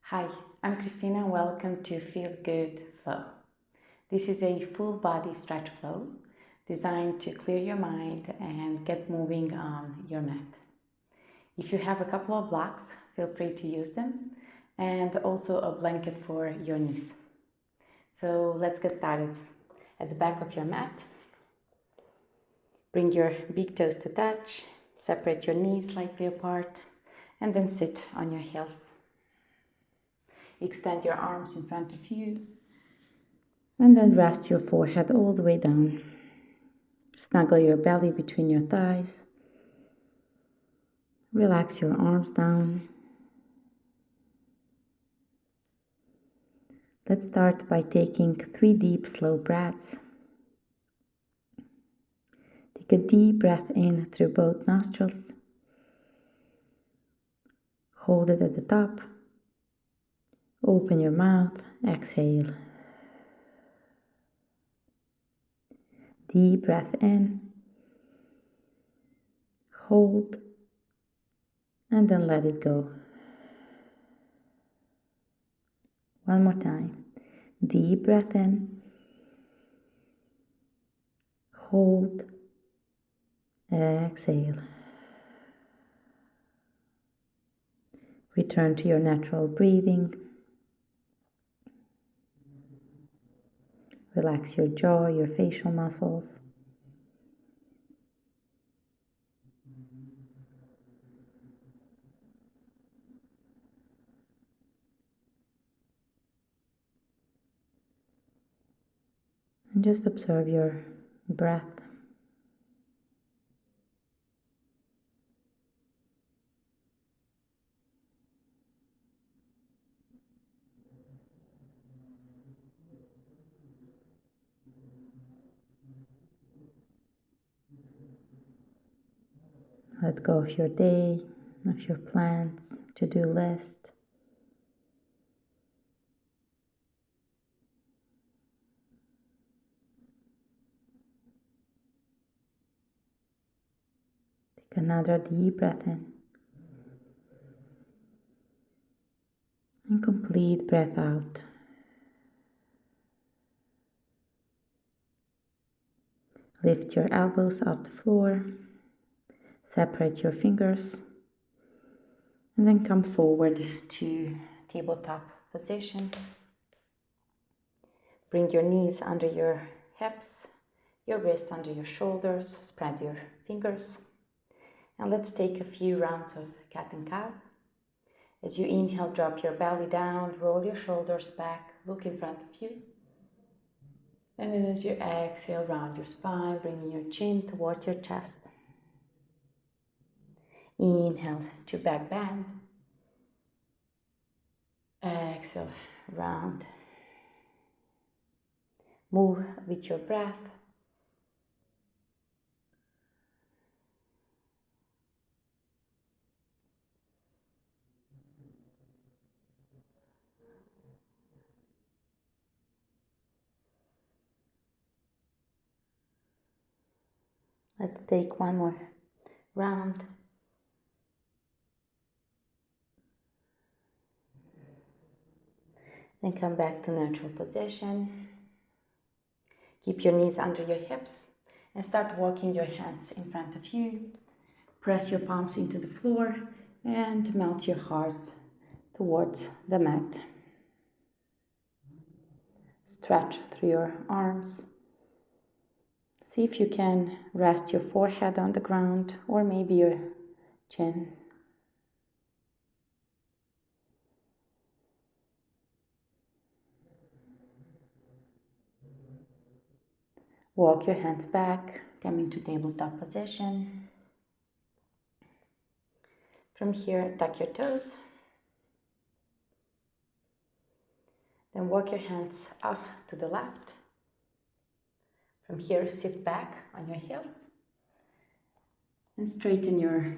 Hi, I'm Christina and welcome to Feel Good Flow. This is a full body stretch flow designed to clear your mind and get moving on your mat. If you have a couple of blocks, feel free to use them, and also a blanket for your knees. So let's get started. At the back of your mat, bring your big toes to touch, separate your knees slightly apart, and then sit on your heels. Extend your arms in front of you, and then rest your forehead all the way down. Snuggle your belly between your thighs. Relax your arms down. Let's start by taking 3 deep, slow breaths. Take a deep breath in through both nostrils. Hold it at the top. Open your mouth. Exhale. Deep breath in. Hold. And then let it go. One more time. Deep breath in. Hold. Exhale. Return to your natural breathing. Relax your jaw, your facial muscles. And just observe your breath. Let go of your day, of your plans, to-do list. Take another deep breath in. And complete breath out. Lift your elbows off the floor. Separate your fingers. And then come forward to tabletop position. Bring your knees under your hips, your wrists under your shoulders. Spread your fingers. And let's take a few rounds of cat and cow. As you inhale, drop your belly down, roll your shoulders back, look in front of you. And then as you exhale, round your spine, bringing your chin towards your chest. Inhale to back bend. Exhale, round. Move with your breath. Let's take one more round. Then come back to neutral position. Keep your knees under your hips and start walking your hands in front of you. Press your palms into the floor and melt your heart towards the mat. Stretch through your arms. See if you can rest your forehead on the ground or maybe your chin. Walk your hands back, come into tabletop position. From here, tuck your toes. Then walk your hands off to the left. From here, sit back on your heels and straighten your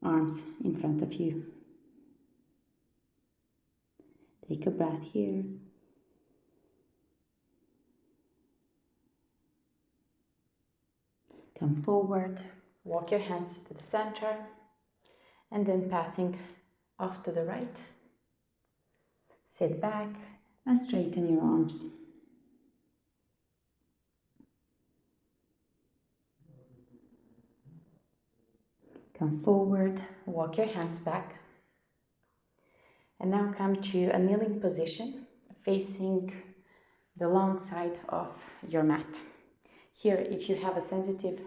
arms in front of you. Take a breath here. Come forward, walk your hands to the center, and then passing off to the right. Sit back and straighten your arms. Come forward, walk your hands back. And now come to a kneeling position, facing the long side of your mat. Here, if you have a sensitive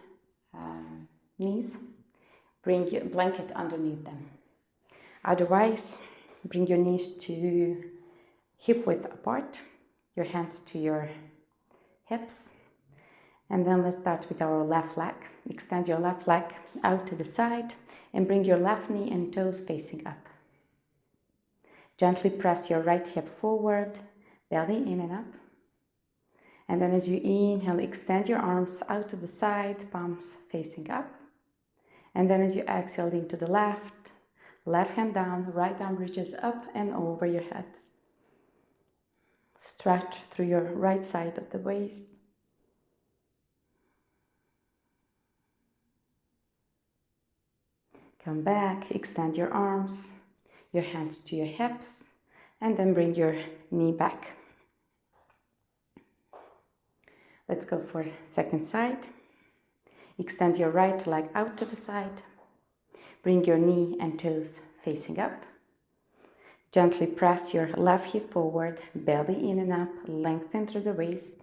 knees, bring your blanket underneath them. Otherwise, bring your knees to hip width apart, your hands to your hips. And then let's start with our left leg. Extend your left leg out to the side and bring your left knee and toes facing up. Gently press your right hip forward, belly in and up. And then as you inhale, extend your arms out to the side, palms facing up. And then as you exhale into the left, left hand down, right arm reaches up and over your head. Stretch through your right side of the waist. Come back, extend your arms, your hands to your hips, and then bring your knee back. Let's go for second side. Extend your right leg out to the side. Bring your knee and toes facing up. Gently press your left hip forward, belly in and up, lengthen through the waist.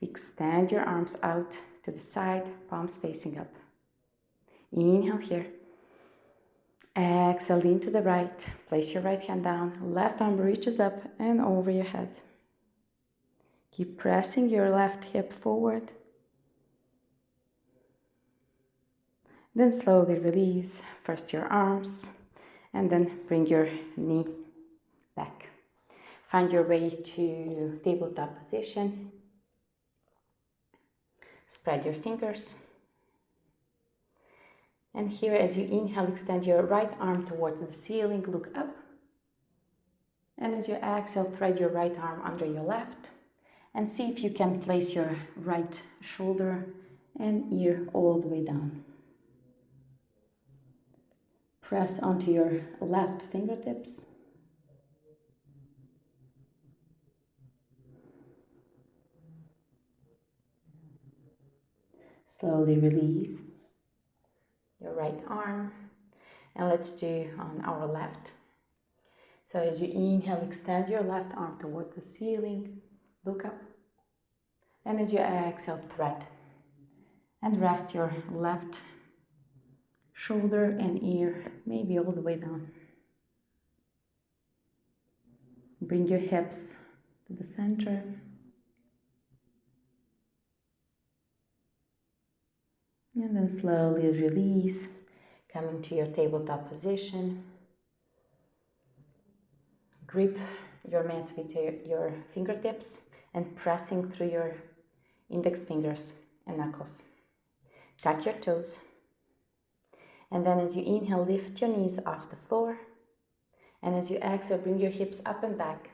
Extend your arms out to the side, palms facing up. Inhale here. Exhale, lean to the right. Place your right hand down. Left arm reaches up and over your head. Keep pressing your left hip forward. Then slowly release first your arms and then bring your knee back. Find your way to tabletop position. Spread your fingers. And here, as you inhale, extend your right arm towards the ceiling, look up. And as you exhale, thread your right arm under your left. And see if you can place your right shoulder and ear all the way down. Press onto your left fingertips. Slowly release your right arm. And let's do on our left. So as you inhale, extend your left arm towards the ceiling. Look up. And as you exhale, thread. And rest your left shoulder and ear, maybe all the way down. Bring your hips to the center. And then slowly release, coming to your tabletop position. Grip your mat with your fingertips and pressing through your index fingers and knuckles. Tuck your toes. And then as you inhale, lift your knees off the floor. And as you exhale, bring your hips up and back,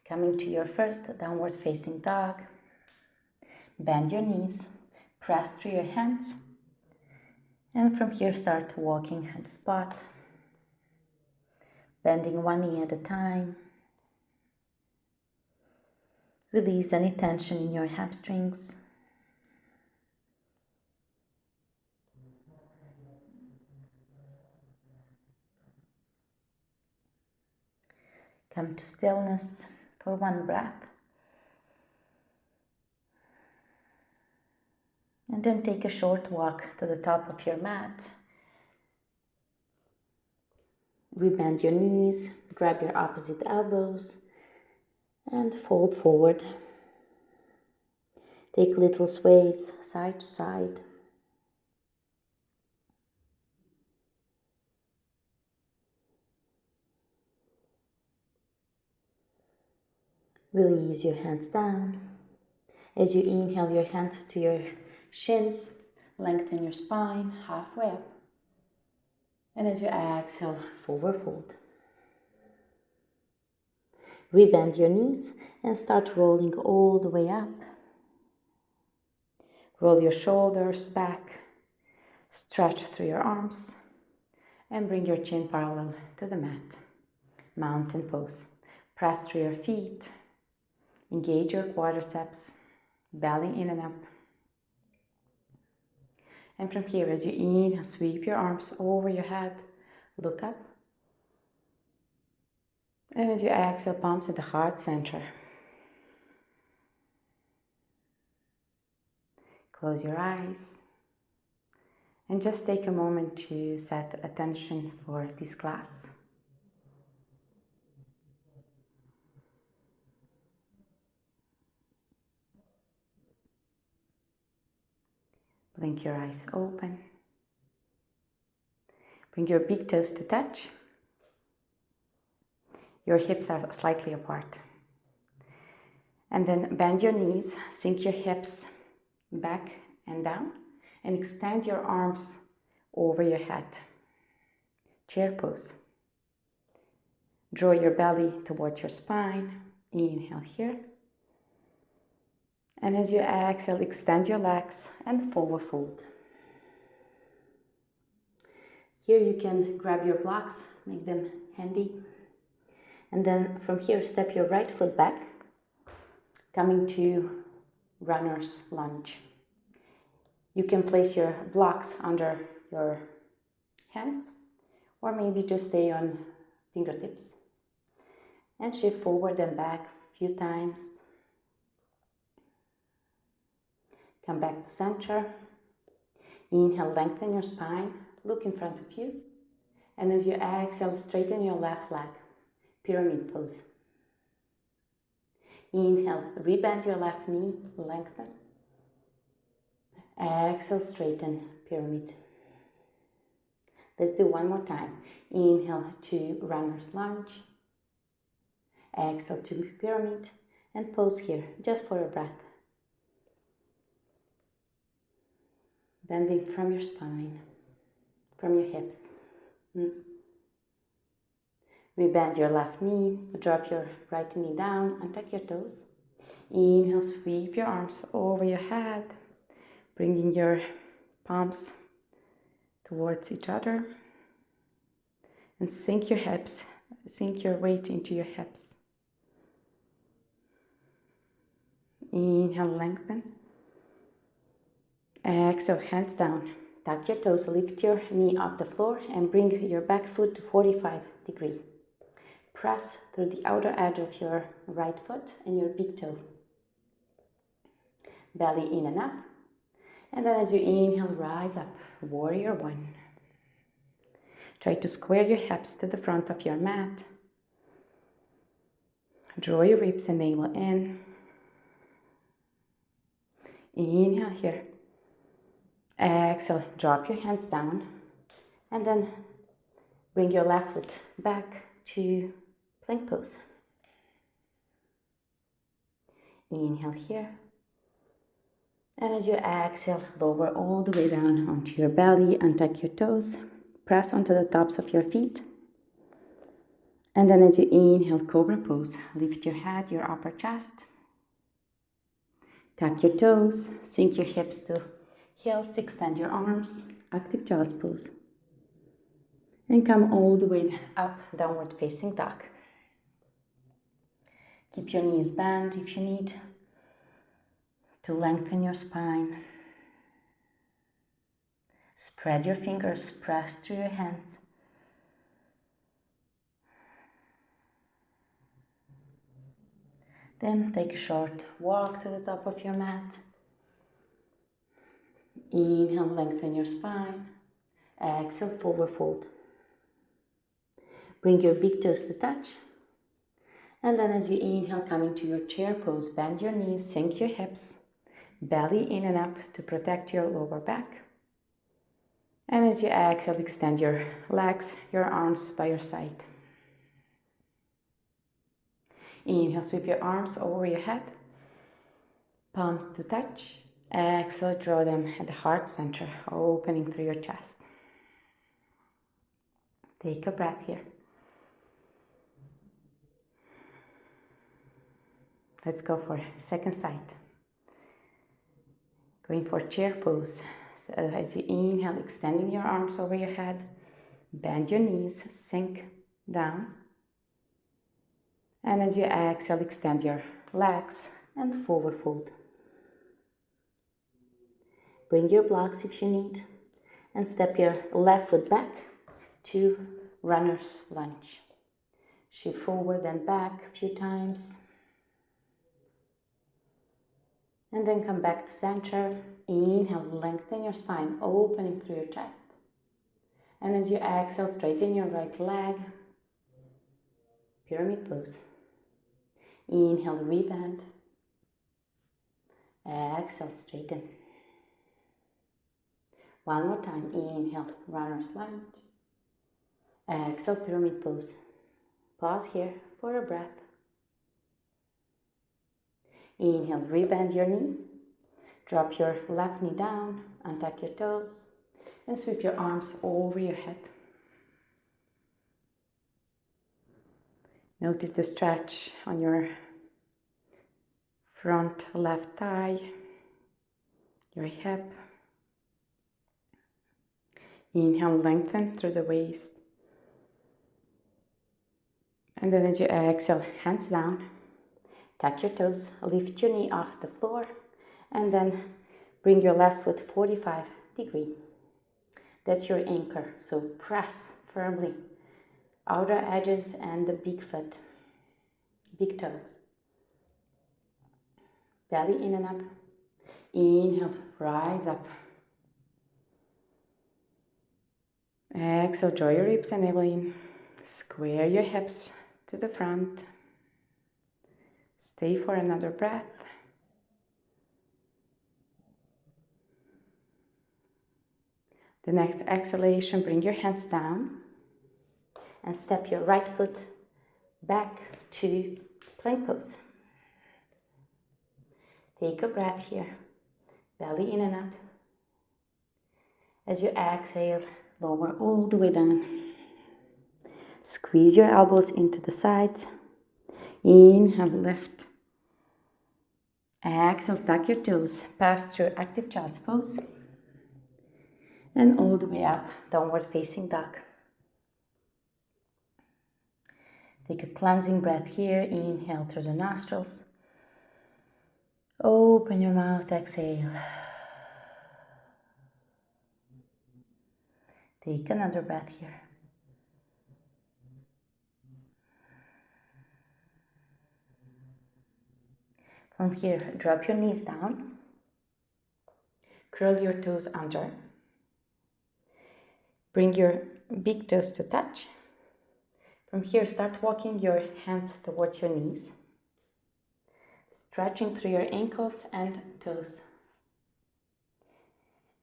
coming to your first downward facing dog. Bend your knees, press through your hands. And from here, start walking at the spot. Bending one knee at a time. Release any tension in your hamstrings. Come to stillness for one breath. And then take a short walk to the top of your mat. Rebend your knees, grab your opposite elbows, and fold forward. Take little sways side to side. Release your hands down. As you inhale, your hands to your shins, lengthen your spine halfway up. And as you exhale, forward fold. Rebend your knees and start rolling all the way up. Roll your shoulders back, stretch through your arms, and bring your chin parallel to the mat. Mountain pose. Press through your feet. Engage your quadriceps, belly in and up. And from here, as you inhale, sweep your arms over your head, look up. And as you exhale, palms at the heart center. Close your eyes. And just take a moment to set attention for this class. Blink your eyes open. Bring your big toes to touch. Your hips are slightly apart. And then bend your knees, sink your hips back and down, and extend your arms over your head. Chair pose. Draw your belly towards your spine. Inhale here. And as you exhale, extend your legs and forward fold. Here you can grab your blocks, make them handy. And then from here, step your right foot back, coming to runner's lunge. You can place your blocks under your hands, or maybe just stay on fingertips. And shift forward and back a few times. Come back to center. Inhale, lengthen your spine, look in front of you. And as you exhale, straighten your left leg, pyramid pose. Inhale, rebend your left knee, lengthen. Exhale, straighten, pyramid. Let's do one more time. Inhale to runner's lunge. Exhale to pyramid. And pose here, just for a breath. Bending from your spine, from your hips. Rebend your left knee, drop your right knee down, and tuck your toes. Inhale, sweep your arms over your head, bringing your palms towards each other. And sink your hips, sink your weight into your hips. Inhale, lengthen. Exhale, hands down. Tuck your toes, lift your knee off the floor and bring your back foot to 45 degrees. Press through the outer edge of your right foot and your big toe. Belly in and up. And then as you inhale, rise up. Warrior one. Try to square your hips to the front of your mat. Draw your ribs and navel in. Inhale here. Exhale, drop your hands down. And then bring your left foot back to plank pose. Inhale here. And as you exhale, lower all the way down onto your belly and tuck your toes. Press onto the tops of your feet. And then as you inhale, cobra pose. Lift your head, your upper chest. Tuck your toes, sink your hips to heels, extend your arms, active child's pose. And come all the way up, downward facing dog. Keep your knees bent if you need to lengthen your spine. Spread your fingers, press through your hands. Then take a short walk to the top of your mat. Inhale, lengthen your spine. Exhale, forward fold. Bring your big toes to touch. And then as you inhale, come into your chair pose. Bend your knees, sink your hips. Belly in and up to protect your lower back. And as you exhale, extend your legs, your arms by your side. Inhale, sweep your arms over your head. Palms to touch. Exhale, draw them at the heart center, opening through your chest. Take a breath here. Let's go for second side. Going for chair pose. So as you inhale, extending your arms over your head, bend your knees, sink down. And as you exhale, extend your legs and forward fold. Bring your blocks if you need, and step your left foot back to runner's lunge. Shift forward and back a few times. And then come back to center. Inhale, lengthen your spine, opening through your chest. And as you exhale, straighten your right leg. Pyramid pose. Inhale, rebend. Exhale, straighten. One more time. Inhale, runner's lunge. Exhale, pyramid pose. Pause here for a breath. Inhale, rebend your knee. Drop your left knee down, untuck your toes, and sweep your arms over your head. Notice the stretch on your front left thigh, your hip. Inhale, lengthen through the waist. And then as you exhale, hands down, tuck your toes, lift your knee off the floor, and then bring your left foot 45 degrees. That's your anchor, so press firmly. Outer edges and the big foot, big toes. Belly in and up. Inhale, rise up. Exhale, draw your ribs and navel in. Square your hips to the front. Stay for another breath. The next exhalation, bring your hands down and step your right foot back to plank pose. Take a breath here, belly in and up. As you exhale, lower all the way down. Squeeze your elbows into the sides. Inhale, lift. Exhale, tuck your toes, pass through active child's pose. And all the way up, downward facing dog. Take a cleansing breath here. Inhale through the nostrils. Open your mouth, exhale. Take another breath here. From here, drop your knees down. Curl your toes under. Bring your big toes to touch. From here, start walking your hands towards your knees. Stretching through your ankles and toes.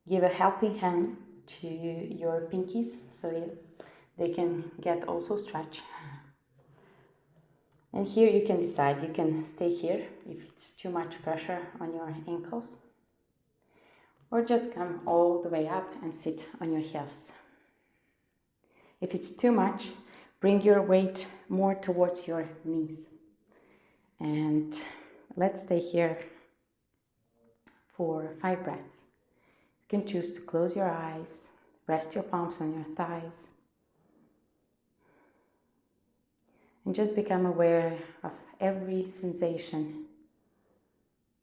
Give a helping hand to your pinkies so they can get also stretch. And here you can decide, you can stay here if it's too much pressure on your ankles. Or just come all the way up and sit on your heels. If it's too much, bring your weight more towards your knees. And let's stay here for 5 breaths. You can choose to close your eyes, rest your palms on your thighs, and just become aware of every sensation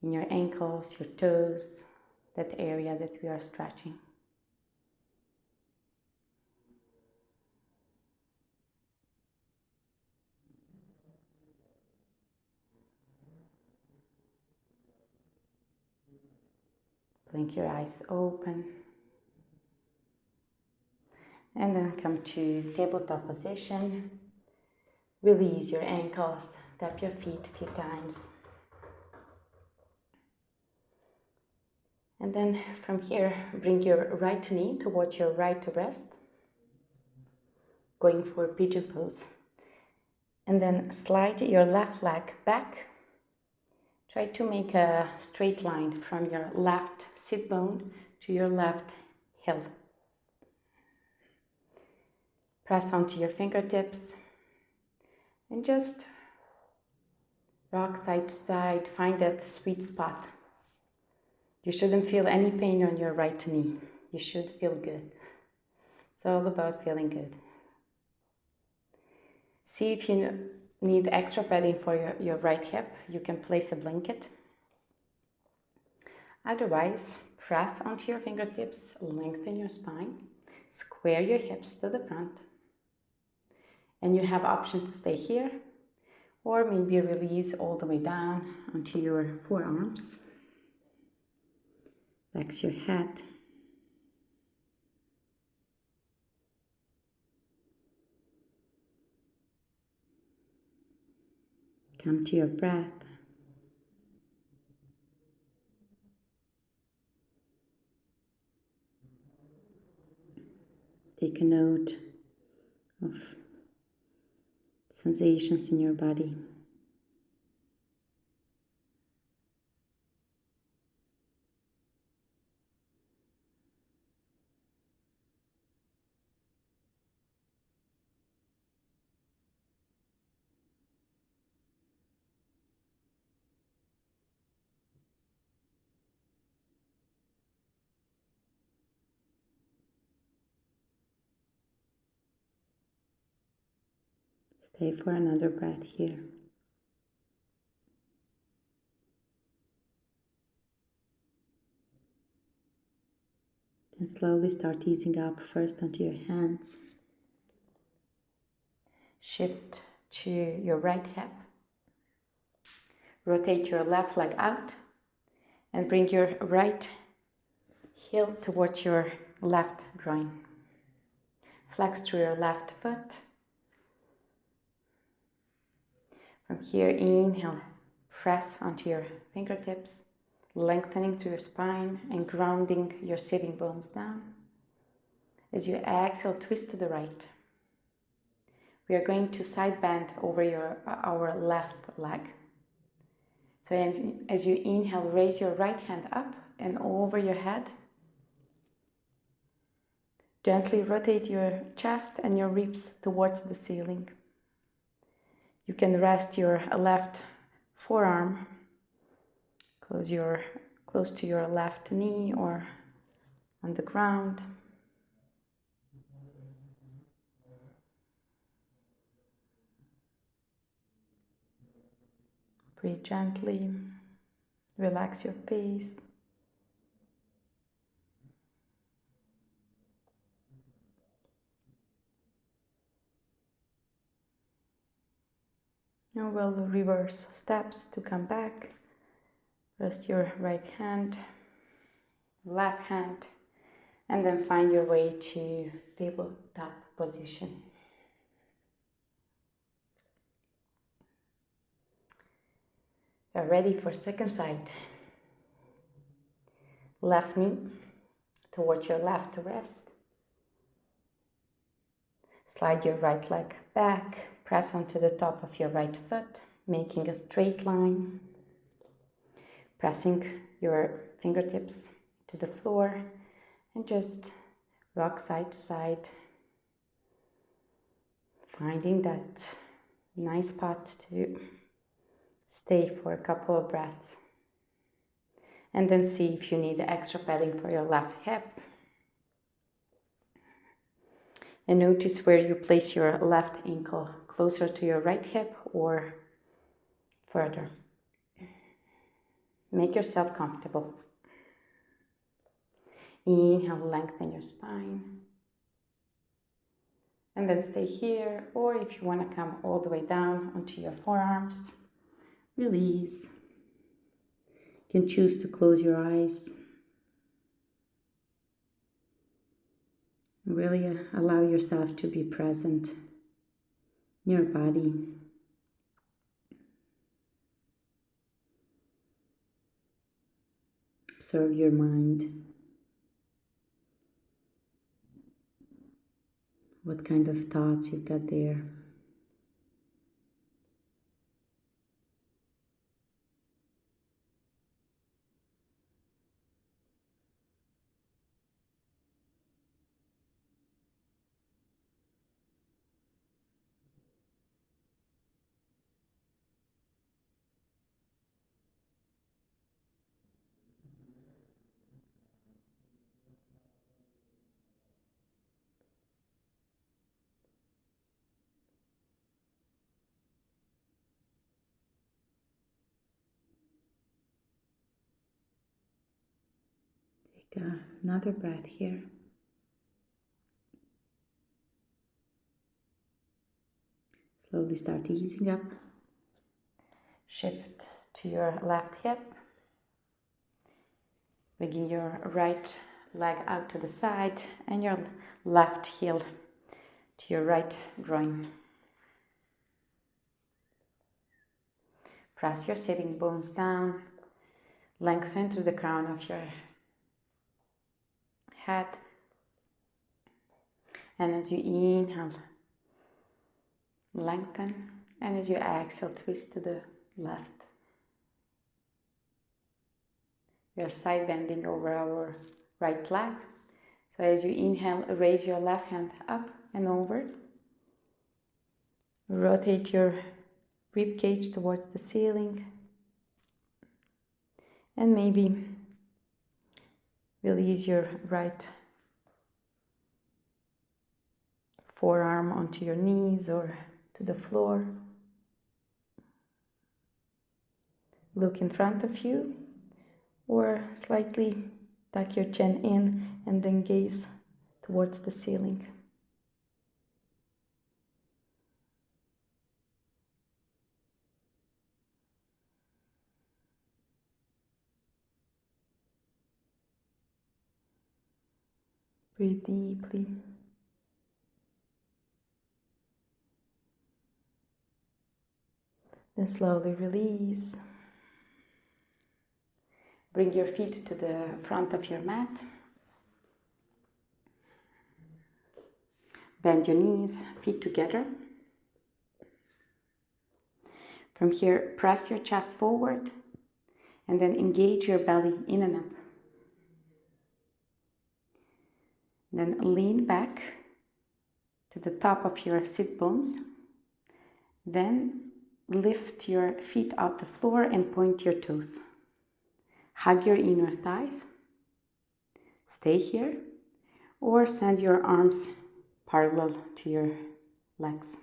in your ankles, your toes, that area that we are stretching. Blink your eyes open. And then come to tabletop position. Release your ankles. Tap your feet a few times. And then from here, bring your right knee towards your right breast. Going for pigeon pose. And then slide your left leg back. Try to make a straight line from your left sit bone to your left heel. Press onto your fingertips and just rock side to side. Find that sweet spot. You shouldn't feel any pain on your right knee. You should feel good. It's all about feeling good. See if you need extra padding for your right hip, you can place a blanket. Otherwise, press onto your fingertips, lengthen your spine, square your hips to the front, and you have option to stay here or maybe release all the way down onto your forearms. Relax your head. Come to your breath. Take a note of sensations in your body. Stay for another breath here. Then slowly start easing up first onto your hands. Shift to your right hip. Rotate your left leg out and bring your right heel towards your left groin. Flex through your left foot. From here, inhale, press onto your fingertips, lengthening through your spine and grounding your sitting bones down. As you exhale, twist to the right. We are going to side bend over our left leg. So as you inhale, raise your right hand up and over your head. Gently rotate your chest and your ribs towards the ceiling. You can rest your left forearm close to your left knee or on the ground. Breathe gently. Relax your face. And we'll reverse steps to come back. Rest your right hand, left hand, and then find your way to tabletop position. You're ready for second side. Left knee towards your left wrist. Slide your right leg back, press onto the top of your right foot, making a straight line. Pressing your fingertips to the floor and just rock side to side. Finding that nice spot to stay for a couple of breaths. And then see if you need extra padding for your left hip. And notice where you place your left ankle, closer to your right hip or further. Make yourself comfortable. Inhale, lengthen your spine. And then stay here, or if you want to come all the way down onto your forearms, release. You can choose to close your eyes. Really allow yourself to be present in your body. Observe your mind. What kind of thoughts you've got there. Take another breath here. Slowly start easing up. Shift to your left hip. Bringing your right leg out to the side and your left heel to your right groin. Press your sitting bones down. Lengthen through the crown of your head. And as you inhale, lengthen. And as you exhale, twist to the left. We are side bending over our right leg. So as you inhale, raise your left hand up and over. Rotate your rib cage towards the ceiling. And maybe release your right forearm onto your knees or to the floor. Look in front of you or slightly tuck your chin in and then gaze towards the ceiling. Breathe deeply. Then slowly release. Bring your feet to the front of your mat. Bend your knees, feet together. From here, press your chest forward and then engage your belly in and up. Then lean back to the top of your sit bones. Then lift your feet off the floor and point your toes. Hug your inner thighs. Stay here or send your arms parallel to your legs.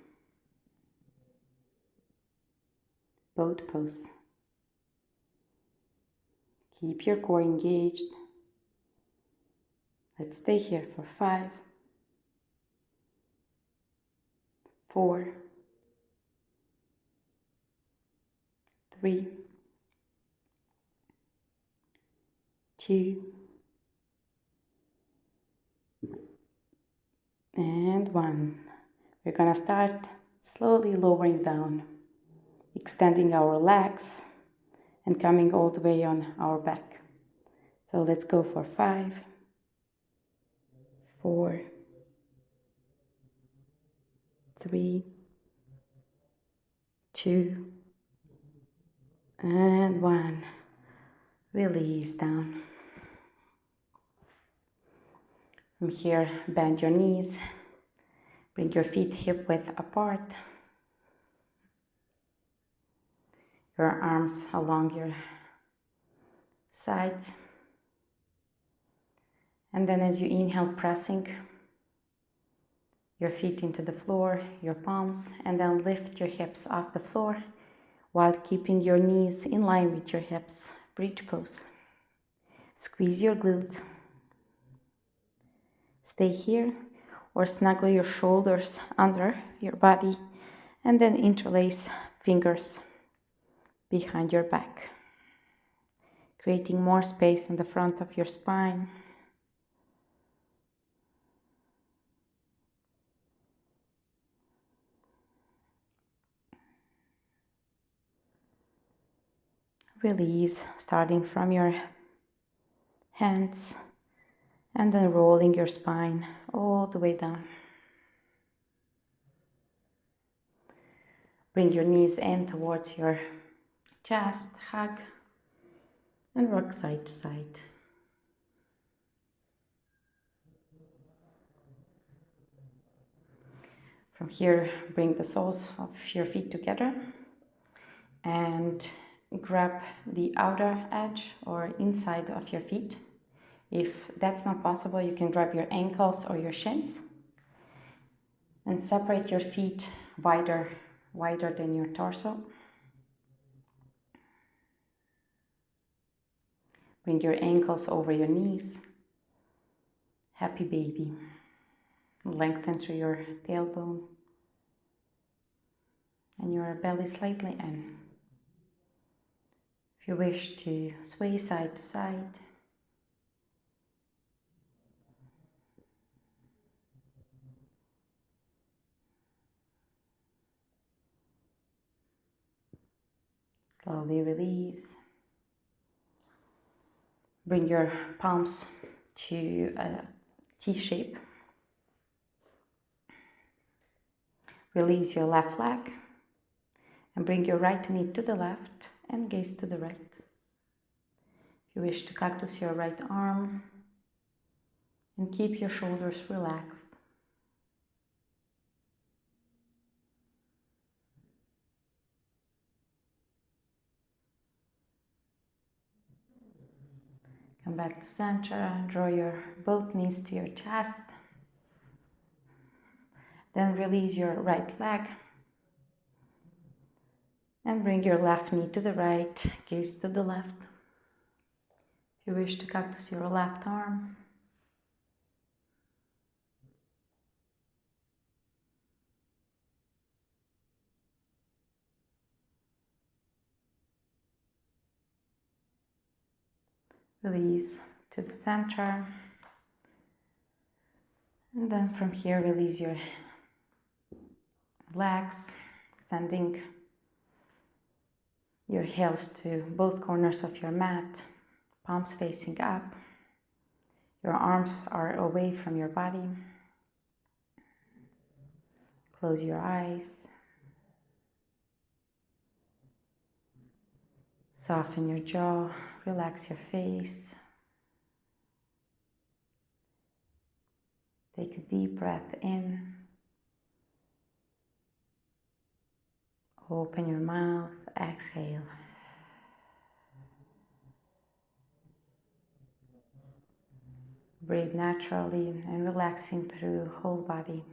Boat pose. Keep your core engaged. Let's stay here for 5, 4, 3, 2, and 1. We're gonna start slowly lowering down, extending our legs and coming all the way on our back. So let's go for 5, 4, 3, 2, and 1. Release down. From here, bend your knees. Bring your feet hip width apart. Your arms along your sides. And then as you inhale, pressing your feet into the floor, your palms, and then lift your hips off the floor while keeping your knees in line with your hips. Bridge pose. Squeeze your glutes. Stay here or snuggle your shoulders under your body and then interlace fingers behind your back, creating more space in the front of your spine. Release, starting from your hands and then rolling your spine all the way down. Bring your knees in towards your chest, hug, and rock side to side. From here, bring the soles of your feet together and grab the outer edge or inside of your feet. If that's not possible, you can grab your ankles or your shins and separate your feet wider than your torso. Bring your ankles over your knees happy baby. Lengthen through your tailbone and your belly slightly in. If you wish to sway side to side, slowly release. Bring your palms to a T shape. Release your left leg and bring your right knee to the left and gaze to the right. If you wish to cactus your right arm and keep your shoulders relaxed. Come back to center, draw your both knees to your chest. Then release your right leg and bring your left knee to the right, gaze to the left. If you wish to cactus your left arm, release to the center. And then from here, release your legs, sending your heels to both corners of your mat, palms facing up. Your arms are away from your body. Close your eyes. Soften your jaw, relax your face. Take a deep breath in. Open your mouth, exhale. Breathe naturally and relaxing through whole body.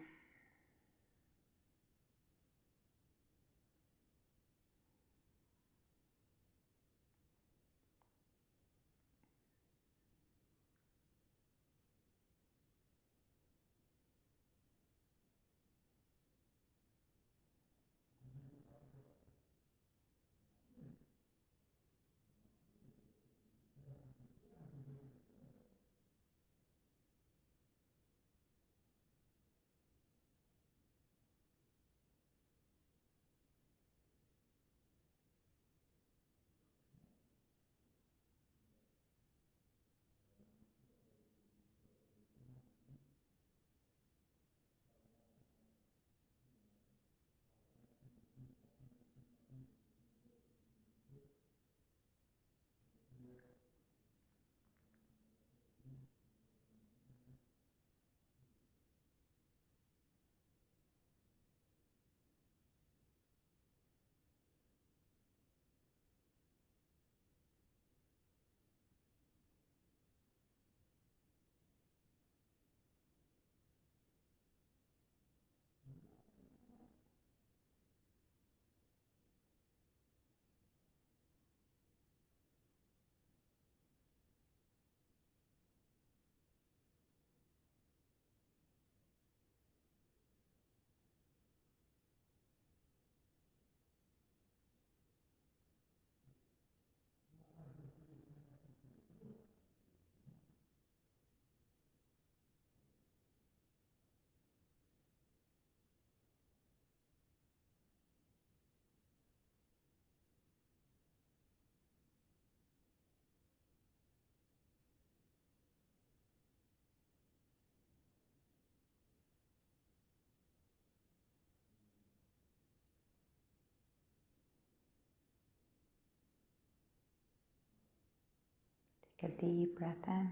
Take a deep breath in.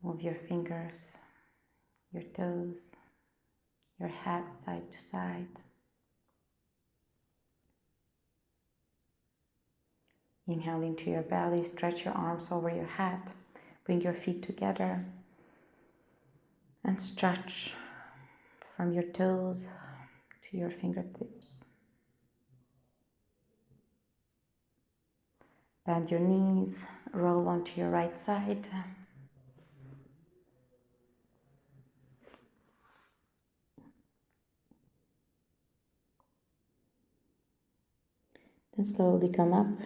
Move your fingers, your toes, your head side to side. Inhale into your belly, stretch your arms over your head. Bring your feet together and stretch from your toes to your fingertips. Bend your knees, roll onto your right side. Then slowly come up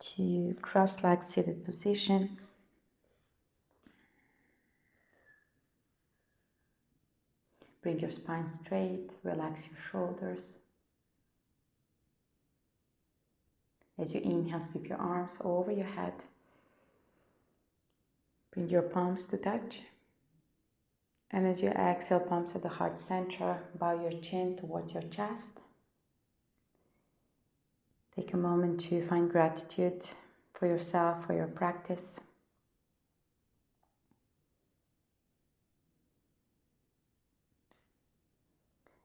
to cross-legged seated position. Bring your spine straight, relax your shoulders. As you inhale, sweep your arms over your head. Bring your palms to touch. And as you exhale, palms at the heart center, bow your chin towards your chest. Take a moment to find gratitude for yourself, for your practice.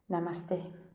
Namaste.